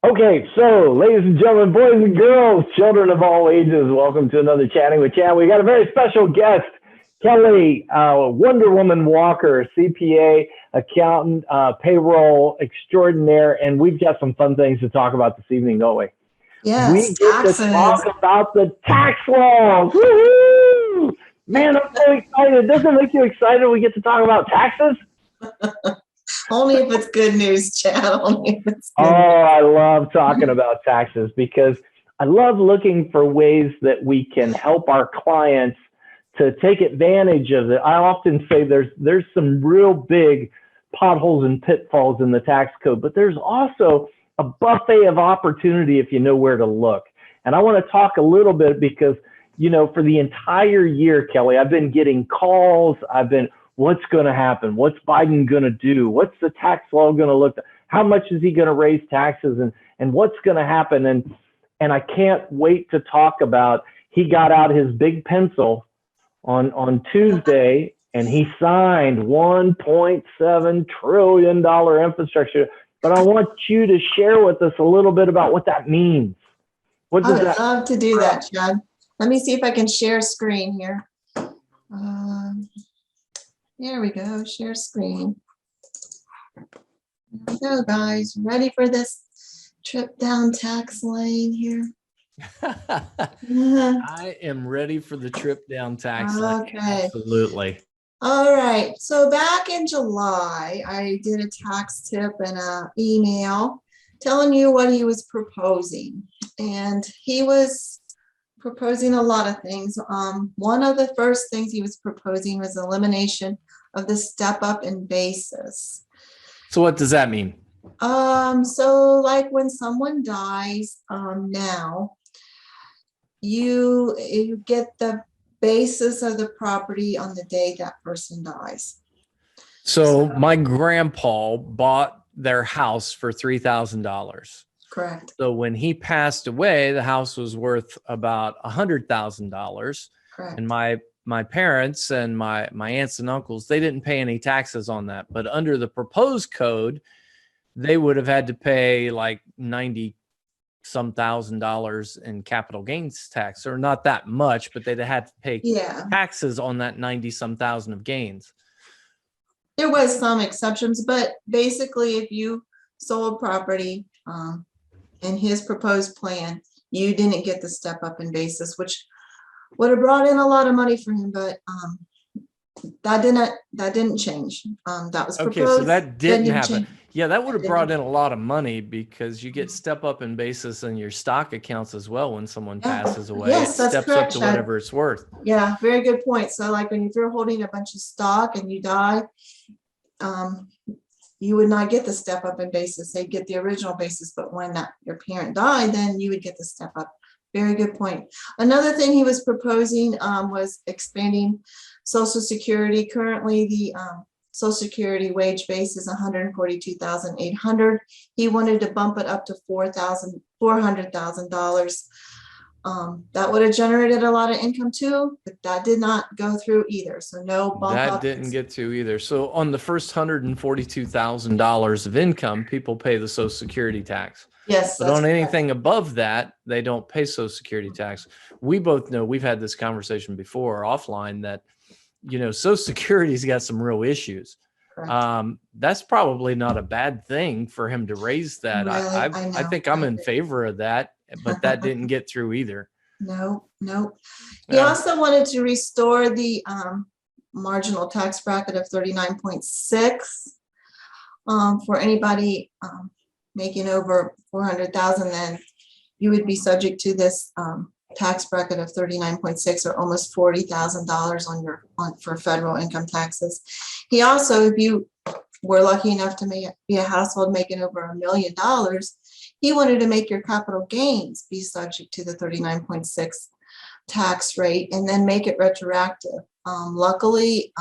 Okay, so ladies and gentlemen, boys and girls, children of all ages, welcome to another Chatting with Chad. We got a very special guest, Kelli, Wonder Woman Walker, CPA, accountant, payroll extraordinaire, and we've got some fun things to talk about this evening, don't we? We Yes, get to talk taxes. about the tax laws. Woo-hoo! Man, I'm so excited. Doesn't it make you excited we get to talk about taxes? Only if it's good news, Chad. Only if it's Oh, good I love talking about taxes because I love looking for ways that we can help our clients to take advantage of it. I often say there's some real big potholes and pitfalls in the tax code, but there's also a buffet of opportunity if you know where to look. And I want to talk a little bit because, for the entire year, Kelli, I've been getting calls. What's going to happen? What's Biden going to do? What's the tax law going to look like? How much is he going to raise taxes, and what's going to happen? And I can't wait to talk about. He got out his big pencil on Tuesday, and he signed $1.7 trillion infrastructure. But I want you to share with us a little bit about what that means. What I does would that? love to do that, Chad. Let me see if I can share screen here. There we go, share screen. Here we go, guys. Ready for this trip down tax lane here? I am ready for the trip down tax lane. Okay. Absolutely. All right. So back in July, I did a tax tip and an email telling you what he was proposing. And he was proposing a lot of things. One of the first things he was proposing was elimination of the step up in basis. So what does that mean? So like when someone dies, now you get the basis of the property on the day that person dies. So my grandpa bought their house for $3,000. Correct. So when he passed away, the house was worth about $100,000. Correct. And my parents and my aunts and uncles, they didn't pay any taxes on that. But under the proposed code, they would have had to pay like 90 some $1,000s in capital gains tax, or not that much, but they'd had to pay taxes on that 90 some thousand of gains. There was some exceptions, but basically if you sold property in his proposed plan, you didn't get the step up in basis, which would have brought in a lot of money for him, but that didn't change. That was proposed. Okay, so that didn't happen. Change. Yeah, that would have brought in a lot of money because you get step up in basis in your stock accounts as well when someone passes away. Yes, that's steps correct, up to whatever it's worth. Yeah, very good point. So like when you're holding a bunch of stock and you die, you would not get the step up in basis. They'd get the original basis, but when your parent died, then you would get the step up. Very good point. Another thing he was proposing was expanding Social Security. Currently, the Social Security wage base is $142,800. He wanted to bump it up to $400,000. That would have generated a lot of income too, but that did not go through either. So no bump that up. Didn't get to either. So on the first $142,000 of income, people pay the Social Security tax. Yes. But on anything above that, they don't pay Social Security tax. We both know, we've had this conversation before offline, that Social Security's got some real issues. That's probably not a bad thing for him to raise that. Really? I think I'm in favor of that, but that didn't get through either. No. He also wanted to restore the marginal tax bracket of 39.6 for anybody making over 400,000. Then you would be subject to this tax bracket of 39.6, or almost $40,000 for federal income taxes. He also, if you were lucky enough to be a household making over $1 million, he wanted to make your capital gains be subject to the 39.6 tax rate and then make it retroactive. Luckily,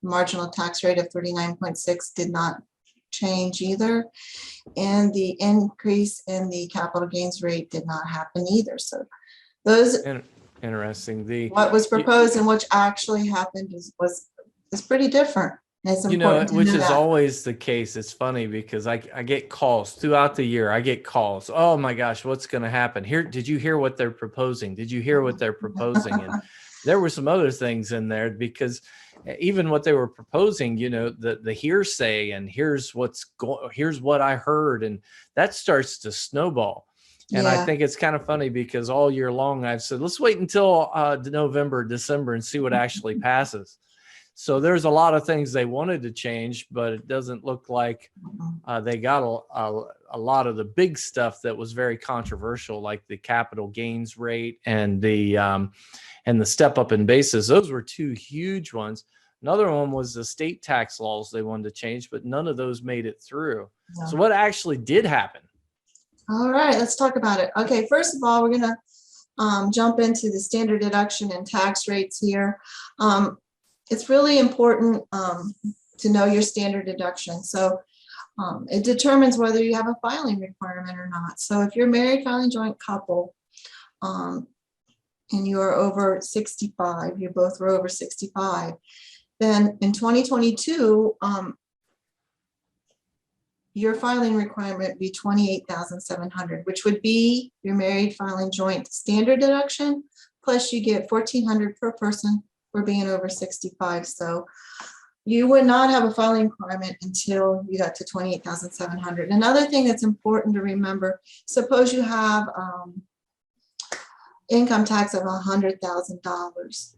marginal tax rate of 39.6 did not change either, and the increase in the capital gains rate did not happen either. So those interesting. What was proposed and what actually happened is pretty different. It's You know, important to which know is that. always the case. It's funny because I get calls throughout the year. I get calls. Oh my gosh, what's going to happen here? Did you hear what they're proposing? Did you hear what they're proposing? And there were some other things in there because even what they were proposing, you know, the hearsay and here's what I heard, and that starts to snowball. And I Yeah, think it's kind of funny because all year long I've said, let's wait until November, December and see what actually passes. So there's a lot of things they wanted to change, but it doesn't look like they got a lot of the big stuff that was very controversial, like the capital gains rate and the step up in basis. Those were two huge ones. Another one was the state tax laws they wanted to change, but none of those made it through. no. So what actually did happen? All right, let's talk about it. Okay, first of all, we're gonna jump into the standard deduction and tax rates here. It's really important to know your standard deduction. So it determines whether you have a filing requirement or not. So if you're a married filing joint couple and you're over 65, you both were over 65, then in 2022, your filing requirement would be 28,700, which would be your married filing joint standard deduction, plus you get 1,400 per person for being over 65. So you would not have a filing requirement until you got to 28,700. Another thing that's important to remember, suppose you have income tax of $100,000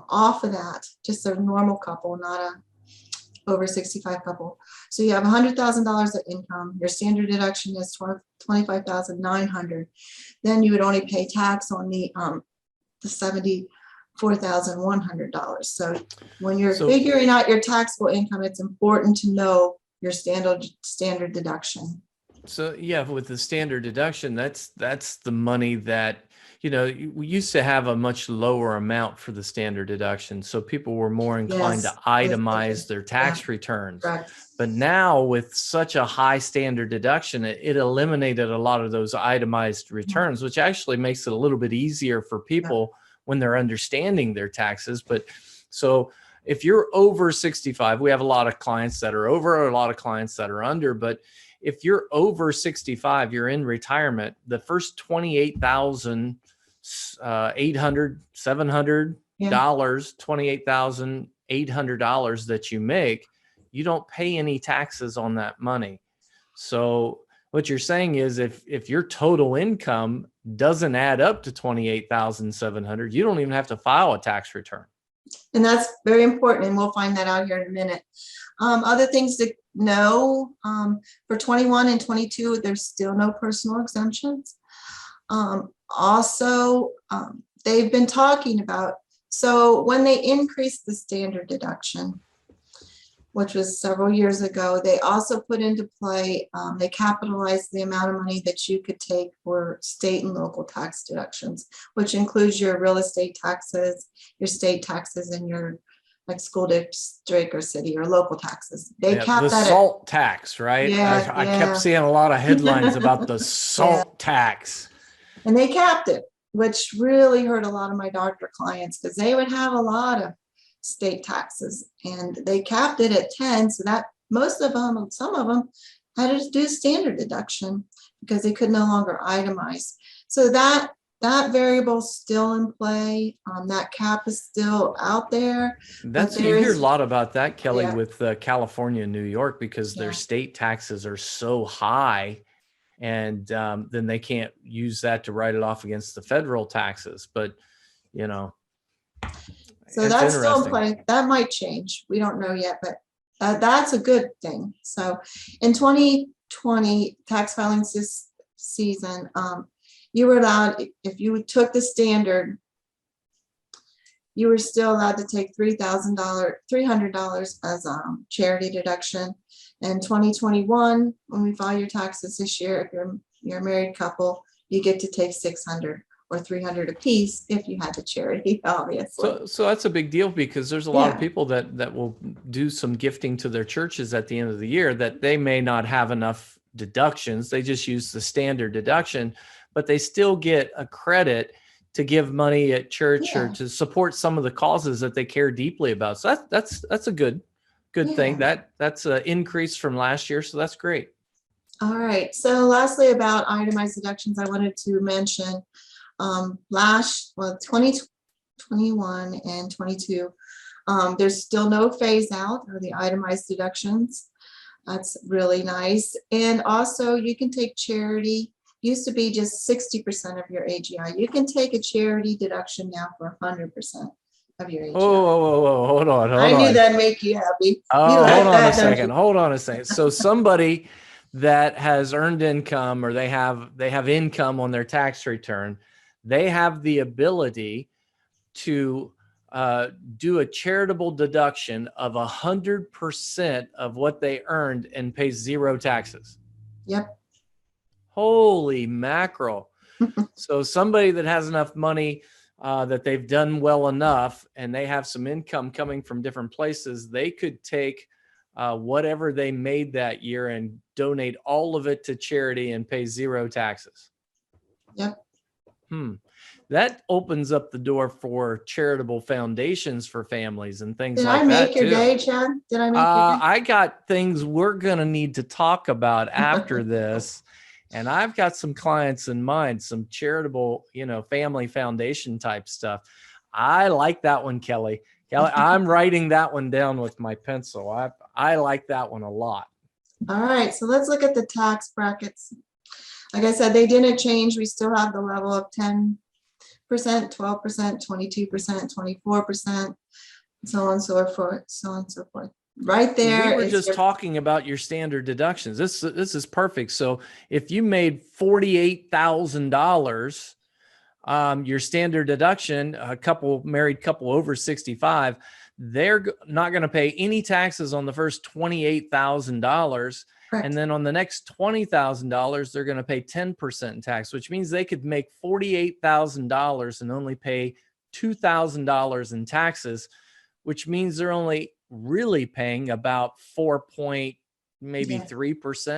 off of that, just a normal couple, not a over 65 couple. So you have $100,000 of income. Your standard deduction is 25,900. Then you would only pay tax on the $74,100. So when you're figuring out your taxable income, it's important to know your standard deduction. So yeah, with the standard deduction, that's the money that, you know, we used to have a much lower amount for the standard deduction. So people were more inclined to itemize their tax returns. Correct. But now with such a high standard deduction, it eliminated a lot of those itemized returns, which actually makes it a little bit easier for people when they're understanding their taxes. But so if you're over 65, we have a lot of clients that are over, a lot of clients that are under, but if you're over 65, you're in retirement, the first $28,800, $700, $28,800 that you make, you don't pay any taxes on that money. So what you're saying is if your total income doesn't add up to 28,700, you don't even have to file a tax return. And that's very important, and we'll find that out here in a minute. Other things to know, for 21 and 22, there's still no personal exemptions. Also, they've been talking about, so when they increased the standard deduction, which was several years ago, they also put into play, they capitalized the amount of money that you could take for state and local tax deductions, which includes your real estate taxes, your state taxes, and your like school district or city or local taxes. They capped that salt tax, right? Yeah, I kept seeing a lot of headlines about the salt tax. And they capped it, which really hurt a lot of my doctor clients because they would have a lot of state taxes, and they capped it at 10, so that most of them, some of them had to do standard deduction because they could no longer itemize. So that variable's still in play. That cap is still out there. You hear a lot about that, Kelly, with California and New York, because their state taxes are so high, and then they can't use that to write it off against the federal taxes. But you know, so that's still in play. That might change. We don't know yet, but that's a good thing. So in 2020 tax filing season, you were allowed, if you took the standard, you were still allowed to take $300 as charity deduction. In 2021, when we file your taxes this year, if you're a married couple, you get to take $600 or $300 a piece if you had the charity, obviously. So that's a big deal, because there's a lot of people that will do some gifting to their churches at the end of the year that they may not have enough deductions. They just use the standard deduction, but they still get a credit to give money at church or to support some of the causes that they care deeply about. So that's a good good thing. Yeah. That's an increase from last year, so that's great. All right. So lastly, about itemized deductions, I wanted to mention 2021 and 22. There's still no phase out of the itemized deductions. That's really nice. And also you can take charity. Used to be just 60% of your AGI. You can take a charity deduction now for 100% of your AGI. Oh, hold on. I knew that'd make you happy. Oh, You like hold on that, a don't second. you? Hold on a second. So somebody that has earned income, or they have income on their tax return, they have the ability to do a charitable deduction of 100% of what they earned and pay zero taxes. Yep. Holy mackerel. So somebody that has enough money that they've done well enough and they have some income coming from different places, they could take whatever they made that year and donate all of it to charity and pay zero taxes. Yep. That opens up the door for charitable foundations for families and things Did like I make that your too. day, Chad? Did I make your day? I got things we're going to need to talk about after this. And I've got some clients in mind, some charitable, family foundation type stuff. I like that one, Kelly. Kelly, I'm writing that one down with my pencil. I like that one a lot. All right, so let's look at the tax brackets. Like I said, they didn't change. We still have the level of 10%, 12%, 22%, 24%, so on and so forth, so on and so forth. Right there. We were just talking about your standard deductions. This is perfect. So if you made $48,000, your standard deduction, married couple over 65, they're not going to pay any taxes on the first $28,000. And then on the next $20,000, they're going to pay 10% in tax, which means they could make $48,000 and only pay $2,000 in taxes, which means they're only really paying about 3%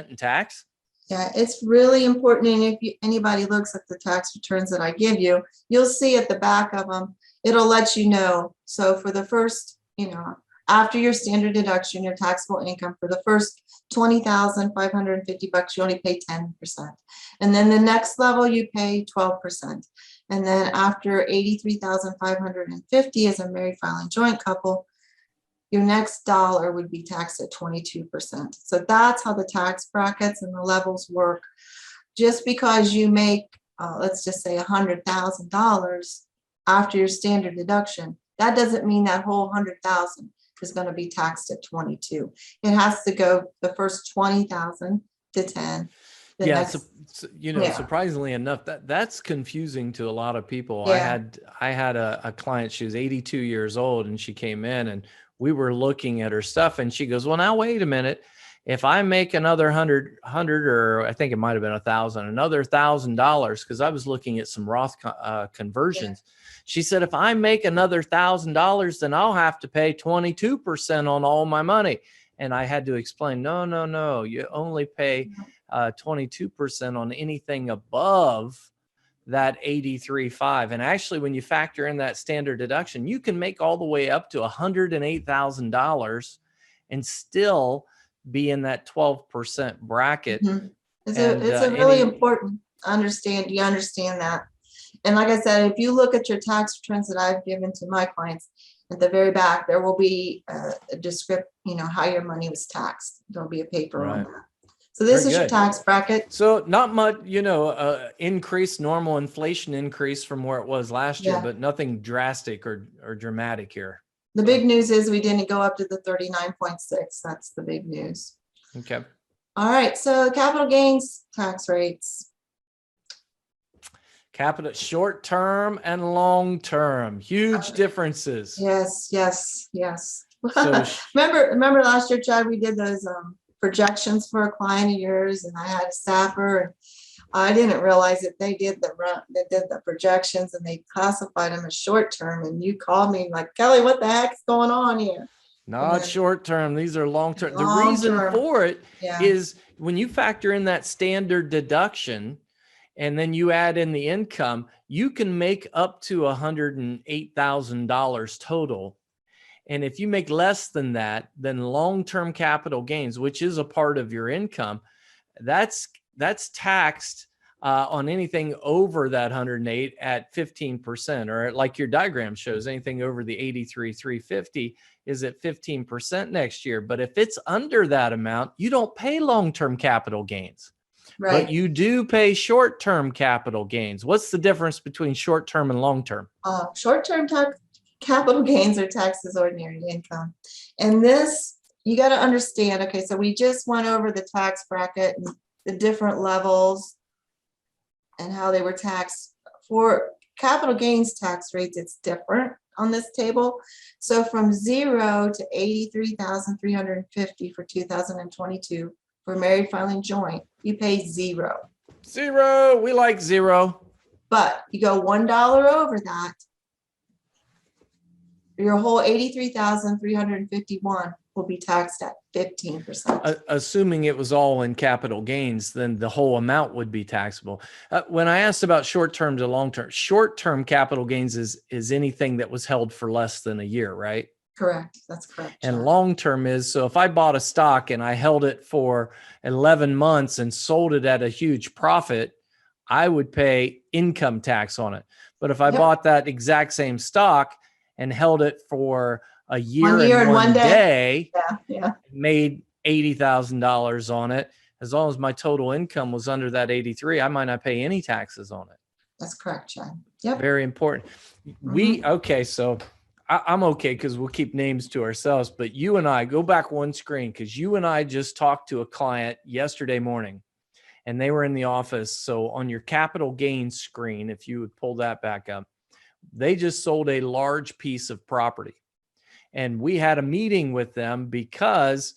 in tax. Yeah, it's really important. And if anybody looks at the tax returns that I give you, you'll see at the back of them, it'll let you know. So for the first, after your standard deduction, your taxable income for the first $20,550, you only pay 10%. And then the next level, you pay 12%. And then after $83,550 as a married filing joint couple, your next dollar would be taxed at 22%. So that's how the tax brackets and the levels work. Just because you make, let's just say $100,000 after your standard deduction, that doesn't mean that whole $100,000 is going to be taxed at 22. It has to go the first 20,000 to 10. Surprisingly enough, that's confusing to a lot of people. Yeah. I had a client, she was 82 years old, and she came in and we were looking at her stuff, and she goes, well, now wait a minute. If I make another 100, or I think it might've been 1,000, another $1,000, because I was looking at some Roth conversions. Yeah. She said, if I make another $1,000, then I'll have to pay 22% on all my money. And I had to explain, no, you only pay 22% on anything above that 83.5. And actually, when you factor in that standard deduction, you can make all the way up to $108,000 and still be in that 12% bracket. Mm-hmm. It's really important to understand. Do you understand that? And like I said, if you look at your tax returns that I've given to my clients, at the very back, there will be a description, how your money was taxed. There'll be a paper on that. So this is your tax bracket. So not much, normal inflation increase from where it was last year, but nothing drastic or dramatic here. The big news is we didn't go up to the 39.6. That's the big news. Okay. All right. So capital gains tax rates. Capital short term and long term, huge differences. Yes. So remember last year, Chad, we did those projections for a client of yours, and I had a staffer, and I didn't realize that they did the projections and they classified them as short term. And you called me like, Kelly, what the heck's going on here? Not short term. These are long term. The reason for it is when you factor in that standard deduction and then you add in the income, you can make up to $108,000 total. And if you make less than that, then long-term capital gains, which is a part of your income, that's taxed on anything over that 108 at 15%, or like your diagram shows, anything over the 83,350 is at 15% next year. But if it's under that amount, you don't pay long-term capital gains, Right. but you do pay short-term capital gains. What's the difference between short-term and long-term? Short-term capital gains are taxed as ordinary income. And this, you got to understand, okay, so we just went over the tax bracket and the different levels and how they were taxed. For capital gains tax rates, it's different on this table. So from 0 to 83,350 for 2022 for married filing joint, you pay 0. 0. We like 0. But you go $1 over that, your whole 83,351 will be taxed at 15%. Assuming it was all in capital gains, then the whole amount would be taxable. When I asked about short-term to long-term, short-term capital gains is anything that was held for less than a year, right? Correct. That's correct. And John. long-term is, so if I bought a stock and I held it for 11 months and sold it at a huge profit, I would pay income tax on it. But if I bought that exact same stock and held it for a year and one day, made $80,000 on it, as long as my total income was under that 83, I might not pay any taxes on it. That's correct, John. Yep. Very important. Okay, so I'm okay because we'll keep names to ourselves, but you and I, go back one screen, because you and I just talked to a client yesterday morning and they were in the office. So on your capital gains screen, if you would pull that back up, they just sold a large piece of property. And we had a meeting with them because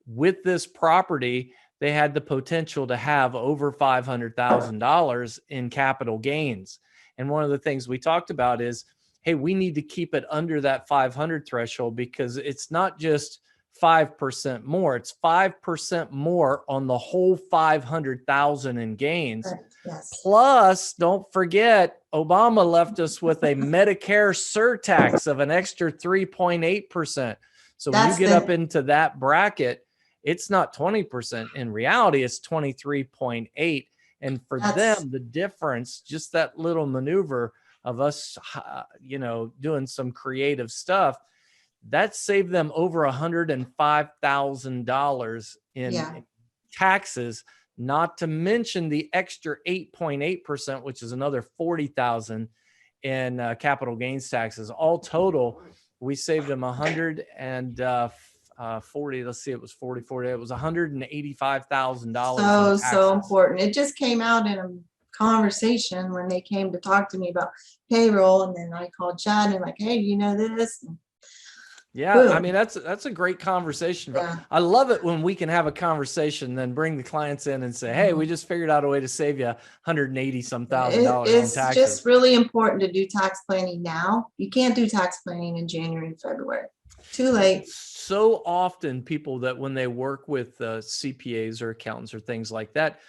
with this property, they had the potential to have over $500,000 in capital gains. And one of the things we talked about is, hey, we need to keep it under that 500 threshold, because it's not just 5% more, it's 5% more on the whole 500,000 in gains. Yes. Plus, don't forget, Obama left us with a Medicare surtax of an extra 3.8%. So when you get up into that bracket, it's not 20%. In reality, it's 23.8. And for them, the difference, just that little maneuver of us, doing some creative stuff, that saved them over $105,000 in taxes, not to mention the extra 8.8%, which is another 40,000 in capital gains taxes. All total, we saved them 140. Let's see, it was 40. It was $185,000. So important. It just came out in a conversation when they came to talk to me about payroll, and then I called Chad and like, hey, do you know this? Yeah, boom. I mean, that's a great conversation. Yeah. I love it when we can have a conversation, then bring the clients in and say, hey, we just figured out a way to save you $180,000 on taxes. It's just really important to do tax planning now. You can't do tax planning in January and February. Too late. So often people that when they work with CPAs or accountants or things like that,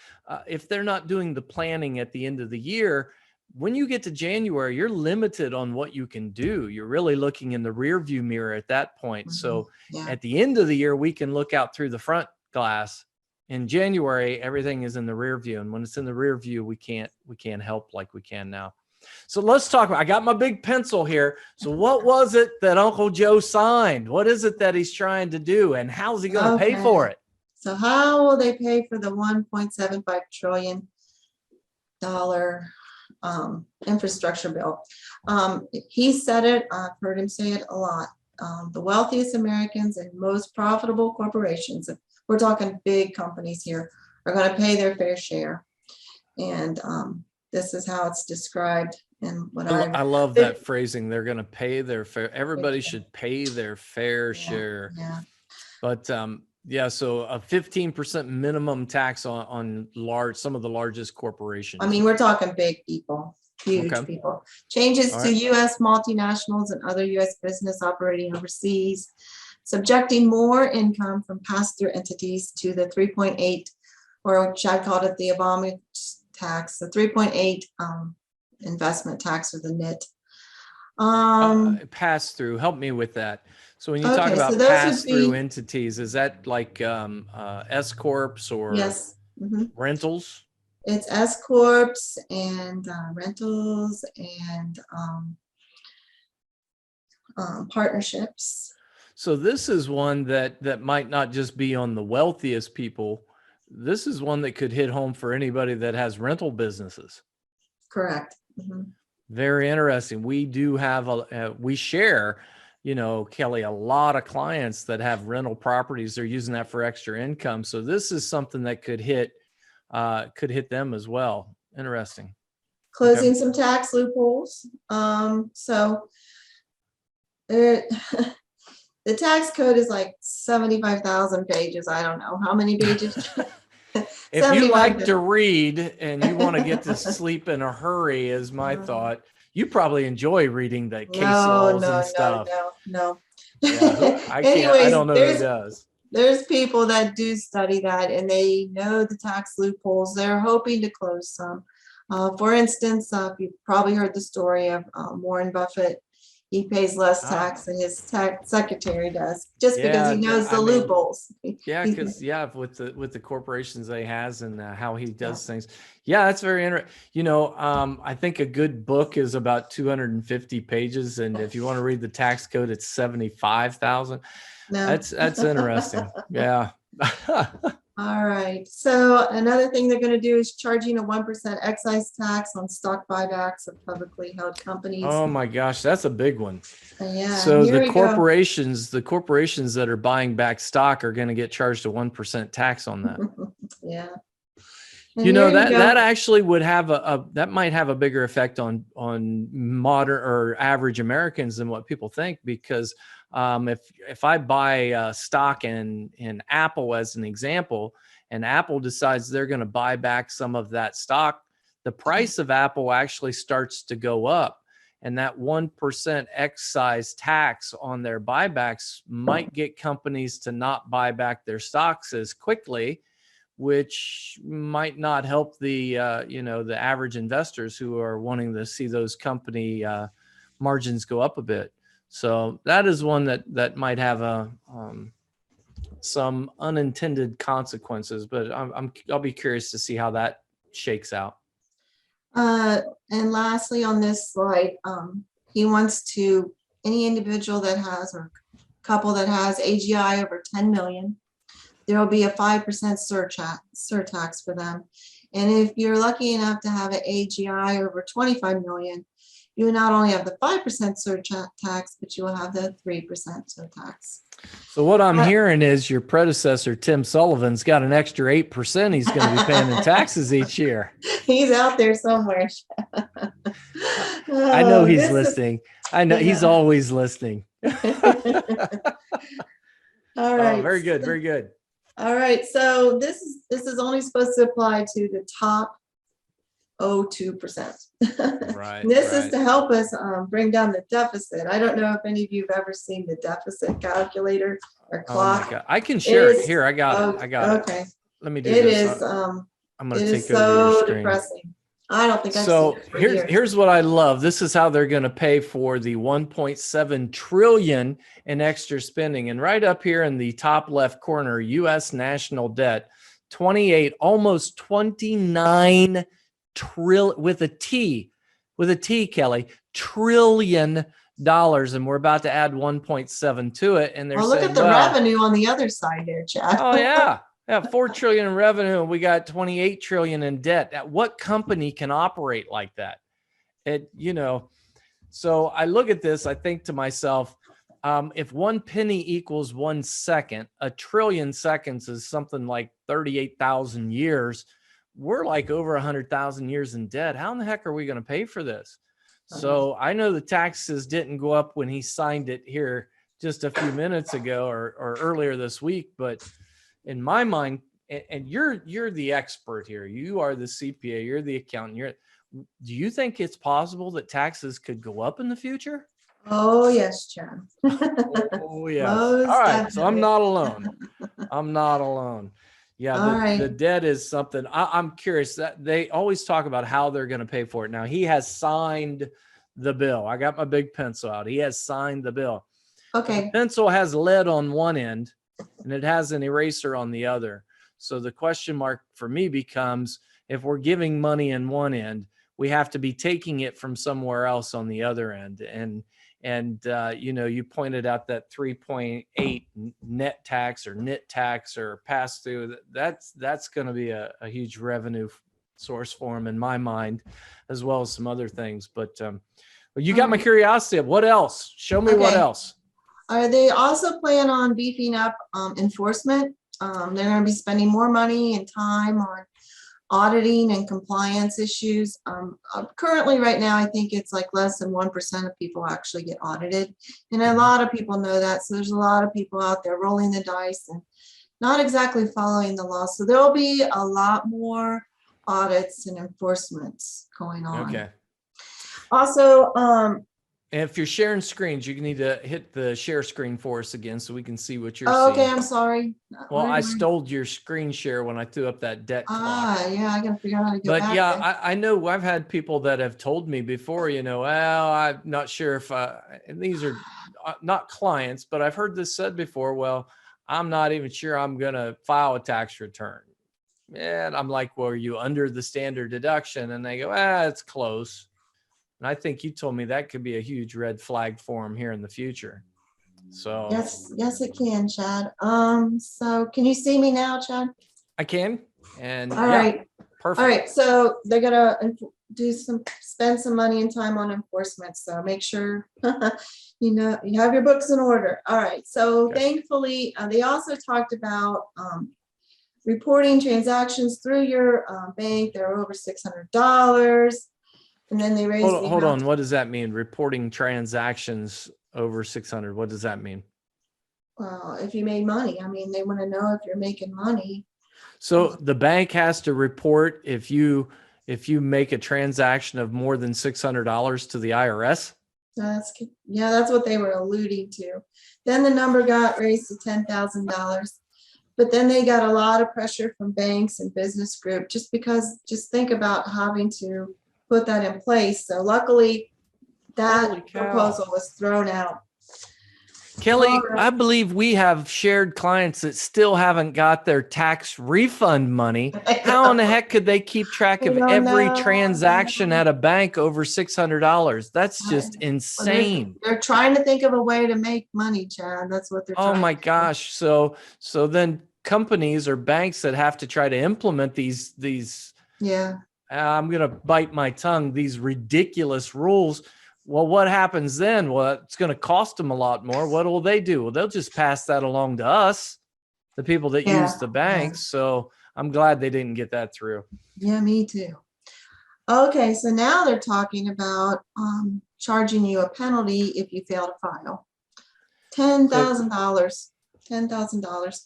if they're not doing the planning at the end of the year, when you get to January, you're limited on what you can do. You're really looking in the rear view mirror at that point. So at the end of the year, we can look out through the front glass. In January, everything is in the rear view. And when it's in the rear view, we can't help like we can now. So let's talk about, I got my big pencil here. So what was it that Uncle Joe signed? What is it that he's trying to do? And how's he going to pay for it? So how will they pay for the $1.75 trillion infrastructure bill? He said it, I've heard him say it a lot. The wealthiest Americans and most profitable corporations, we're talking big companies here, are going to pay their fair share. And this is how it's described. And what I love that phrasing. They're going to pay their fair. Everybody should pay their fair share. Yeah. But so a 15% minimum tax on some of the largest corporations. I mean, we're talking big people, huge people. Changes to U.S. multinationals and other U.S. business operating overseas, subjecting more income from pass-through entities to the 3.8, or Chad called it the Obama tax, the 3.8 investment tax, or the NIT. Pass through. Help me with that. So when you talk Okay, so about those would pass-through be- entities, is that like S corps or Yes. Mhm. rentals? It's S corps and rentals and partnerships. So this is one that might not just be on the wealthiest people. This is one that could hit home for anybody that has rental businesses. Correct. Mhm. Very interesting. We do have we share, Kelly, a lot of clients that have rental properties. They're using that for extra income. So this is something that could hit them as well. Interesting. Closing some tax loopholes. So there, the tax code is like 75,000 pages. I don't know how many pages. If you like 75. to read and you want to get to sleep in a hurry, is my thought, you probably enjoy reading the case laws and stuff. No. Yeah, I can't. I Anyways, don't know who does. there's people that do study that and they know the tax loopholes. They're hoping to close some. For instance, you've probably heard the story of Warren Buffett. He pays less tax than his tax secretary does, just because he knows the loopholes. Yeah, because with the corporations that he has and how he does things. Yeah, that's very interesting. I think a good book is about 250 pages, and if you want to read the tax code, it's 75,000. No. That's interesting. Yeah. All right. So another thing they're going to do is charging a 1% excise tax on stock buybacks of publicly held companies. Oh my gosh, that's a big one. Yeah. So the corporations that are buying back stock are going to get charged a 1% tax on that. Yeah. That actually would have that might have a bigger effect on modern or average Americans than what people think, because if I buy stock in Apple as an example, and Apple decides they're going to buy back some of that stock, the price of Apple actually starts to go up, and that 1% excise tax on their buybacks might get companies to not buy back their stocks as quickly, which might not help the the average investors who are wanting to see those company margins go up a bit. So that is one that might have some unintended consequences, but I'll be curious to see how that shakes out. And lastly, on this slide, he wants to, any individual that has or couple that has AGI over 10 million, there will be a 5% surtax for them. And if you're lucky enough to have an AGI over 25 million, you not only have the 5% surtax, but you will have the 3% surtax. So what I'm hearing is your predecessor, Tim Sullivan's got an extra 8% he's going to be paying in taxes each year. He's out there somewhere. I know he's listening. I know he's always listening. All right. Oh, very good. Very good. All right. So this is only supposed to apply to the top 0.02%. Right. This is to help us bring down the deficit. I don't know if any of you have ever seen the deficit calculator or clock. Oh my God. I can share it here. I got it. I got it. Okay. Let me do It this. is. I'm going to It take is over your so screen. depressing. I don't think I've So seen it for years. here's what I love. This is how they're going to pay for the 1.7 trillion in extra spending. And right up here in the top left corner, U.S. national debt, 28, almost 29 trillion with a T, Kelly, trillion dollars, and we're about to add 1.7 to it. And they're look saying, at the revenue on the other side there, Chad. Oh yeah. Yeah, 4 trillion in revenue, and we got 28 trillion in debt. What company can operate like that? So I look at this, I think to myself, if 1 penny equals 1 second, 1 trillion seconds is something like 38,000 years. We're like over 100,000 years in debt. How in the heck are we going to pay for this? So I know the taxes didn't go up when he signed it here just a few minutes ago or earlier this week, but in my mind, and you're the expert here. You are the CPA. You're the accountant. Do you think it's possible that taxes could go up in the future? Oh yes, Chad. Oh yes. All right. Definitely. So I'm not alone. Yeah. The debt is something I'm curious that they always talk about how they're going to pay for it. Now he has signed the bill. I got my big pencil out. He has signed the bill. Okay, Pencil has lead on one end and it has an eraser on the other. So the question mark for me becomes, if we're giving money in one end, we have to be taking it from somewhere else on the other end. And you know, you pointed out that 3.8 net tax or NIT tax or pass through. That's going to be a huge revenue source for them in my mind, as well as some other things. But you got my curiosity. What else? Show me what Okay. else. They also plan on beefing up enforcement. They're going to be spending more money and time on auditing and compliance issues. Currently, right now, I think it's like less than 1% of people actually get audited. And a lot of people know that. So there's a lot of people out there rolling the dice and not exactly following the law. So there'll be a lot more audits and enforcements going on. Okay. Also, And if you're sharing screens, you need to hit the share screen for us again so we can see what you're okay, seeing. I'm sorry. Well, Where I do stole your screen share when I threw up that debt clock. yeah, I gotta figure out how to get But back yeah, there. I know I've had people that have told me before, you know, well, I'm not sure if, and these are not clients, but I've heard this said before, well, I'm not even sure I'm going to file a tax return. And I'm like, well, are you under the standard deduction? And they go, it's close. And I think you told me that could be a huge red flag for them here in the future. So Yes, it can, Chad. So can you see me now, Chad? I can. And All yeah, right. perfect. All right. So they're gonna spend some money and time on enforcement. So make sure you know you have your books in order. All right. So Okay. thankfully, they also talked about reporting transactions through your bank. They're over $600, and then they raised the Hold amount. on. What does that mean? Reporting transactions over 600. What does that mean? Well, if you made money, I mean, they want to know if you're making money. So the bank has to report if you make a transaction of more than $600 to the IRS. That's what they were alluding to. Then the number got raised to $10,000, but then they got a lot of pressure from banks and business group just think about having to put that in place. So luckily that Holy cow. proposal was thrown out. Kelli, All right. I believe we have shared clients that still haven't got their tax refund money. How in the heck could they keep track of every transaction at a bank over $600? That's just insane. They're trying to think of a way to make money, Chad. That's what they're trying. Oh my gosh. So then companies or banks that have to try to implement these Yeah. I'm going to bite my tongue, these ridiculous rules. Well, what happens then? Well, it's going to cost them a lot more. What will they do? Well, they'll just pass that along to us, the people that use the banks. So I'm glad they didn't get that through. Yeah, me too. Okay, so now they're talking about charging you a penalty if you fail to file. $10,000. $10,000.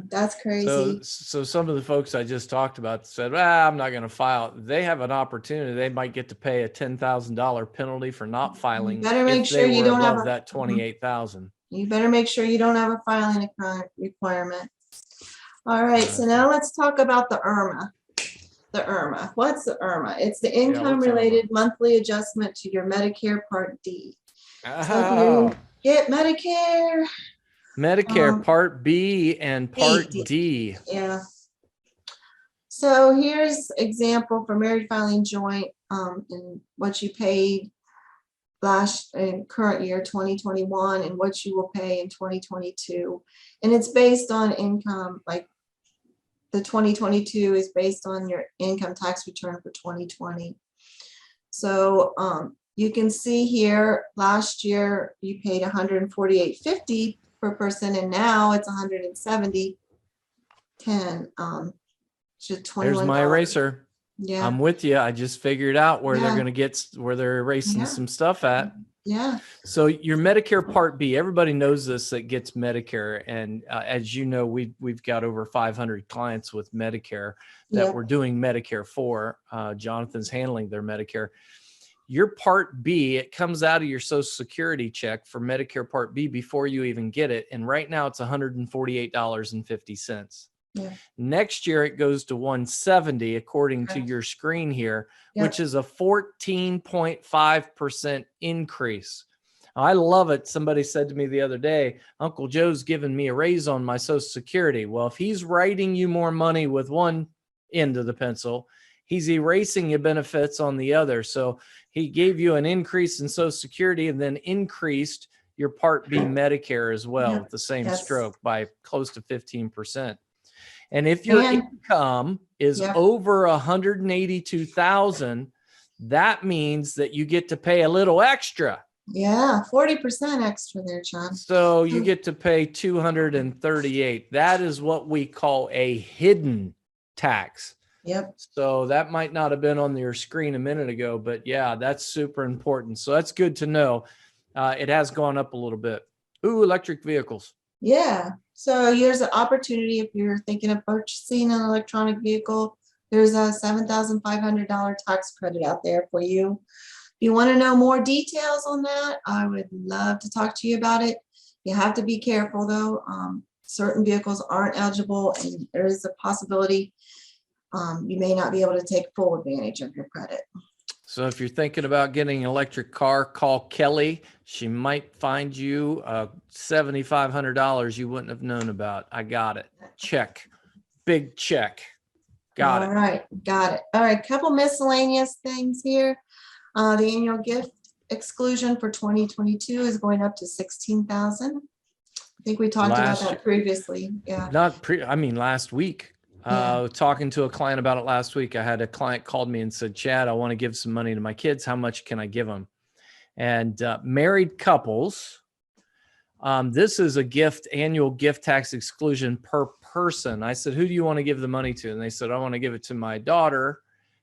That's crazy. So some of the folks I just talked about said, I'm not going to file. They have an opportunity. They might get to pay a $10,000 penalty for not filing. You better make sure you don't have that 28,000. You better make sure you don't have a filing requirement. All right, so now let's talk about the IRMA. The IRMA. What's the IRMA? It's the income-related monthly adjustment to your Medicare Part D. So if you get Medicare Part B and Part D. Yeah. So here's example for married filing joint and what you paid in current year 2021 and what you will pay in 2022. And it's based on income, like the 2022 is based on your income tax return for 2020. So you can see here last year you paid $148.50 per person, and now it's $170.10. There's my eraser. Yeah, I'm with you. I just figured out where they're going to where they're erasing some stuff at. Yeah. So your Medicare Part B, everybody knows this that gets Medicare. And as you know, we've got over 500 clients with Medicare that we're doing Medicare for. Jonathan's handling their Medicare. Your Part B, it comes out of your Social Security check for Medicare Part B before you even get it. And right now it's $148.50. Yeah. Next year it goes to 170 according to your screen here, which is a 14.5% increase. I love it. Somebody said to me the other day, Uncle Joe's giving me a raise on my Social Security. Well, if he's writing you more money with one end of the pencil, he's erasing your benefits on the other. So he gave you an increase in Social Security and then increased your Part B Medicare as well with the same Yes. stroke by close to 15%. And if your And- income is Yeah. over 182,000, that means that you get to pay a little extra. Yeah, 40% extra there, John. So you get to pay 238. That is what we call a hidden tax. Yep. So that might not have been on your screen a minute ago, but yeah, that's super important. So that's good to know. It has gone up a little bit. Ooh, electric vehicles. Yeah. So here's an opportunity if you're thinking of purchasing an electronic vehicle. There's a $7,500 tax credit out there for you. If you want to know more details on that, I would love to talk to you about it. You have to be careful though. Certain vehicles aren't eligible and there is a possibility you may not be able to take full advantage of your credit. So if you're thinking about getting an electric car, call Kelly. She might find you $7,500 you wouldn't have known about. I got it. Check. Big check. Got it. All right, got it. All right, couple miscellaneous things here. The annual gift exclusion for 2022 is going up to 16,000. I think we talked about Last that previously. Yeah. Last week. Yeah. Talking to a client about it last week. I had a client called me and said, Chad, I want to give some money to my kids. How much can I give them? And married couples, this is a annual gift tax exclusion per person. I said, who do you want to give the money to? And they said, I want to give it to my daughter.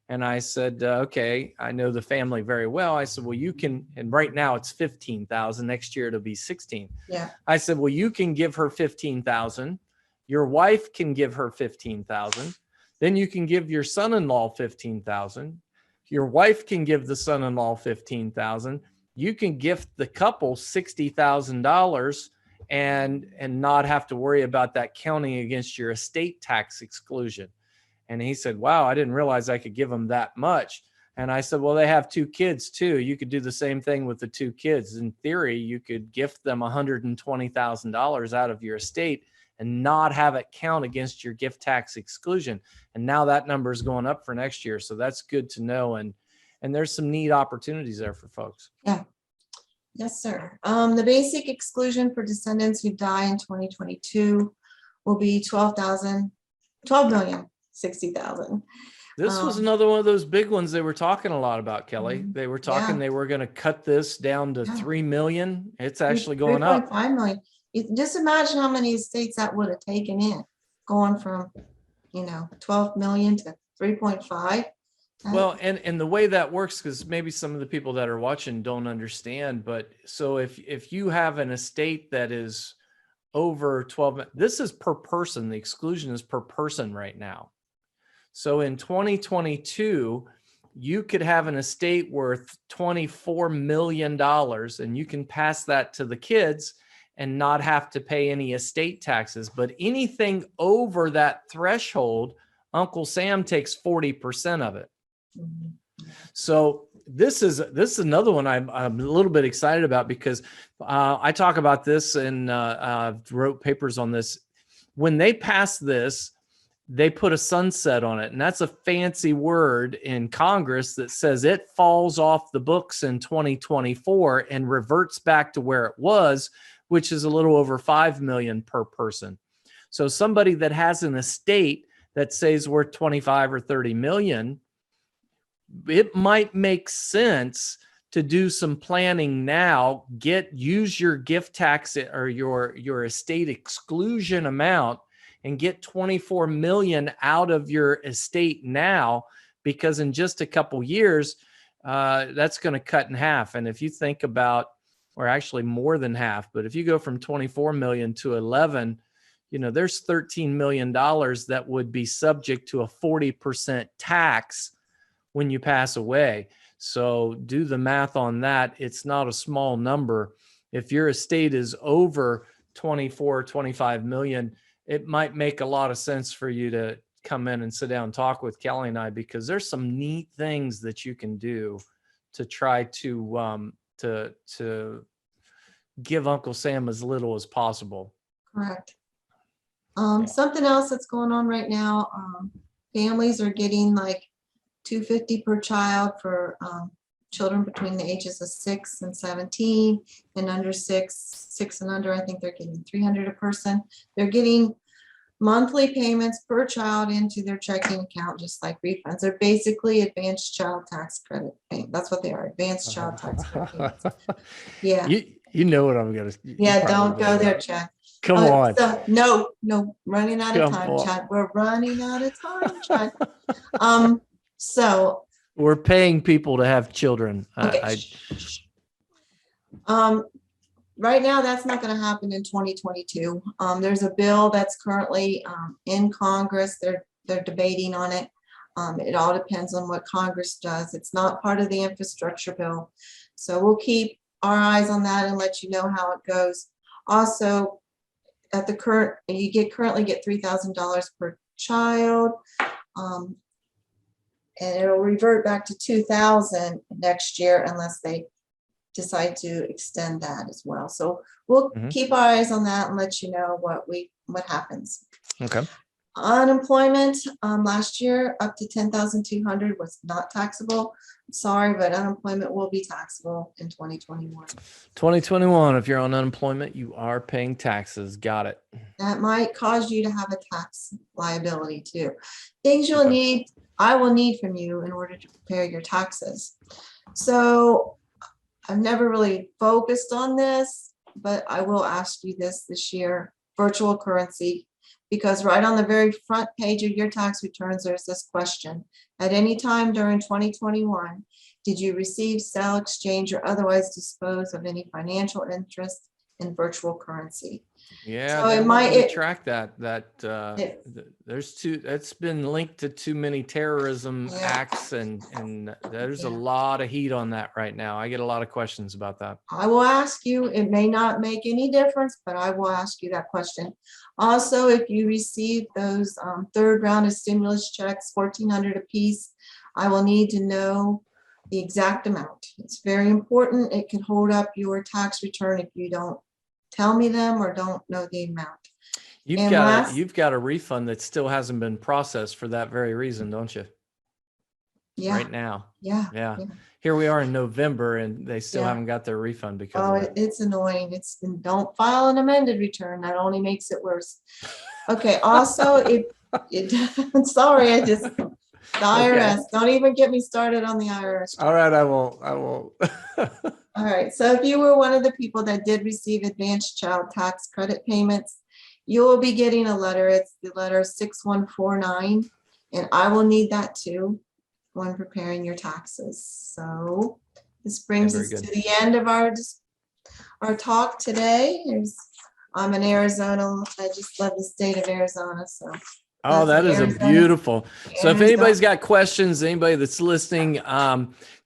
And I said, okay, I know the family very well. I said, well, you can, and right now it's 15,000. Next year it'll be 16. Yeah. I said, well, you can give her 15,000. Your wife can give her 15,000. Then you can give your son-in-law 15,000. Your wife can give the son-in-law 15,000. You can gift the couple $60,000 and not have to worry about that counting against your estate tax exclusion. And he said, wow, I didn't realize I could give them that much. And I said, well, they have 2 kids too. You could do the same thing with the 2 kids. In theory, you could gift them $120,000 out of your estate and not have it count against your gift tax exclusion. And now that number is going up for next year. So that's good to know. And there's some neat opportunities there for folks. Yeah. Yes, sir. The basic exclusion for descendants who die in 2022 will be 12,060,000. This was another one of those big ones they were talking a lot about, Kelly. They were talking, Yeah. they were going to cut this down to Yeah. 3 million. It's actually going up. 3.5 million. Just imagine how many estates that would have taken in, going from, 12 million to 3.5. Well, and the way that works, because maybe some of the people that are watching don't understand, but so if you have an estate that is over 12, this is per person. The exclusion is per person right now. So in 2022, you could have an estate worth $24 million and you can pass that to the kids and not have to pay any estate taxes. But anything over that threshold, Uncle Sam takes 40% of it. So this is another one I'm a little bit excited about because I talk about this and wrote papers on this. When they pass this, they put a sunset on it. And that's a fancy word in Congress that says it falls off the books in 2024 and reverts back to where it was, which is a little over 5 million per person. So somebody that has an estate that says worth 25 or 30 million, it might make sense to do some planning now, use your gift tax or your estate exclusion amount and get 24 million out of your estate now, because in just a couple years, that's going to cut in half. And if you think about, or actually more than half, but if you go from 24 million to 11, there's $13 million that would be subject to a 40% tax when you pass away. So do the math on that. It's not a small number. If your estate is over 24, 25 million, it might make a lot of sense for you to come in and sit down and talk with Kelly and I, because there's some neat things that you can do to try to give Uncle Sam as little as possible. Correct. Yeah. Something else that's going on right now, families are getting like $250 per child for children between the ages of 6 and 17, and under 6 and under, I think they're getting $300 a person. They're getting monthly payments per child into their checking account, just like refunds. They're basically advanced child tax credit payments. That's what they are, advanced child tax credit payments. Yeah. You know what I'm gonna. Yeah, don't go there, Chad. Come on. So, no, running out of Come time, on. Chad. We're running out of time, Chad. So, We're paying people to have children. okay. Right now, that's not going to happen in 2022. There's a bill that's currently in Congress. They're debating on it. It all depends on what Congress does. It's not part of the infrastructure bill. So we'll keep our eyes on that and let you know how it goes. Also, at the current, you currently get $3,000 per child. And it'll revert back to 2,000 next year unless they decide to extend that as well. So we'll keep our eyes on that and let you know what happens. Okay. Unemployment last year up to 10,200 was not taxable. Sorry, but unemployment will be taxable in 2021. 2021, if you're on unemployment, you are paying taxes. Got it. That might cause you to have a tax liability too. Things you'll need, I will need from you in order to prepare your taxes. So I've never really focused on this, but I will ask you this year, virtual currency, because right on the very front page of your tax returns, there's this question. At any time during 2021, did you receive, sell, exchange, or otherwise dispose of any financial interest in virtual currency? Yeah, so it might track that. There's that's been linked to too many terrorism acts, and there's a lot of heat on that right now. I get a lot of questions about that. I will ask you. It may not make any difference, but I will ask you that question. Also, if you receive those third round of stimulus checks, $1,400 a piece, I will need to know the exact amount. It's very important. It can hold up your tax return if you don't tell me them or don't know the amount. You've got a refund that still hasn't been processed for that very reason, don't you? Yeah. Right now. Yeah. Here we are in November and they still haven't got their refund because of it. It's annoying. Don't file an amended return. That only makes it worse. Okay. Also, sorry, the IRS. Don't even get me started on the IRS. All right, I won't. All right. So if you were one of the people that did receive advanced child tax credit payments, you will be getting a letter. It's the letter 6149, and I will need that too when preparing your taxes. So this brings us to the end of our talk today. I'm in Arizona. I just love the state of Arizona. So. Oh, that is a beautiful. So if anybody's got questions, anybody that's listening,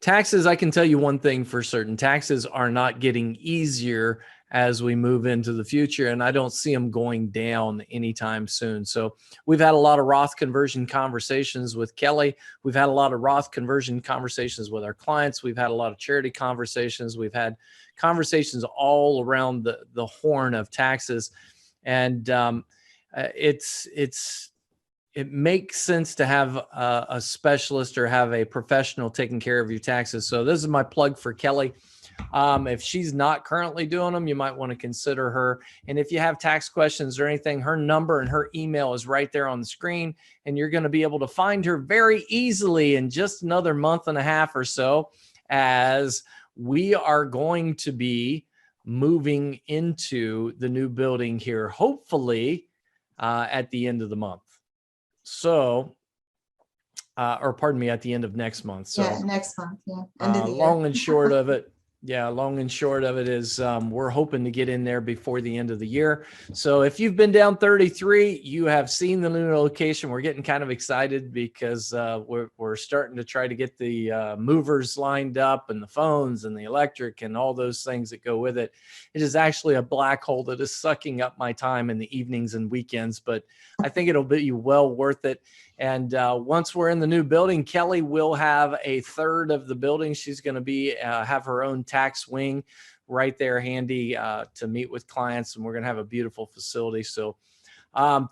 taxes, I can tell you one thing for certain. Taxes are not getting easier as we move into the future, and I don't see them going down anytime soon. So we've had a lot of Roth conversion conversations with Kelli. We've had a lot of Roth conversion conversations with our clients. We've had a lot of charity conversations. We've had conversations all around the horn of taxes. And it makes sense to have a specialist or have a professional taking care of your taxes. So this is my plug for Kelli. If she's not currently doing them, you might want to consider her. And if you have tax questions or anything, her number and her email is right there on the screen. And you're going to be able to find her very easily in just another month and a half or so, as we are going to be moving into the new building here, hopefully at the end of the month. So, or pardon me, at the end of next month. So next month. Yeah. End of the year. Long and short of it. Yeah. Long and short of it is we're hoping to get in there before the end of the year. So if you've been down 33, you have seen the new location. We're getting kind of excited because we're starting to try to get the movers lined up and the phones and the electric and all those things that go with it. It is actually a black hole that is sucking up my time in the evenings and weekends, but I think it'll be well worth it. And once we're in the new building, Kelli will have a third of the building. She's going to have her own tax wing right there handy to meet with clients, and we're going to have a beautiful facility. So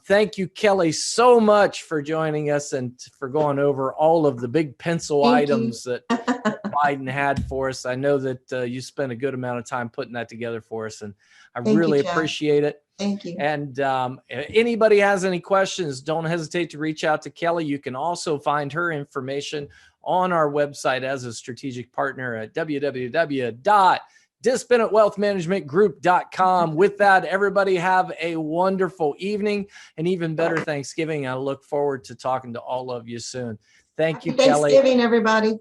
thank you, Kelli, so much for joining us and for going over all of the big pencil items that Biden had for us. I know that you spent a good amount of time putting that together for us, and I really appreciate it. Thank you. And if anybody has any questions, don't hesitate to reach out to Kelli. You can also find her information on our website as a strategic partner at www.disbennettwealthmanagementgroup.com. With that, everybody have a wonderful evening and even better Thanksgiving. I look forward to talking to all of you soon. Thank you, Happy Kelli. Thanksgiving, everybody.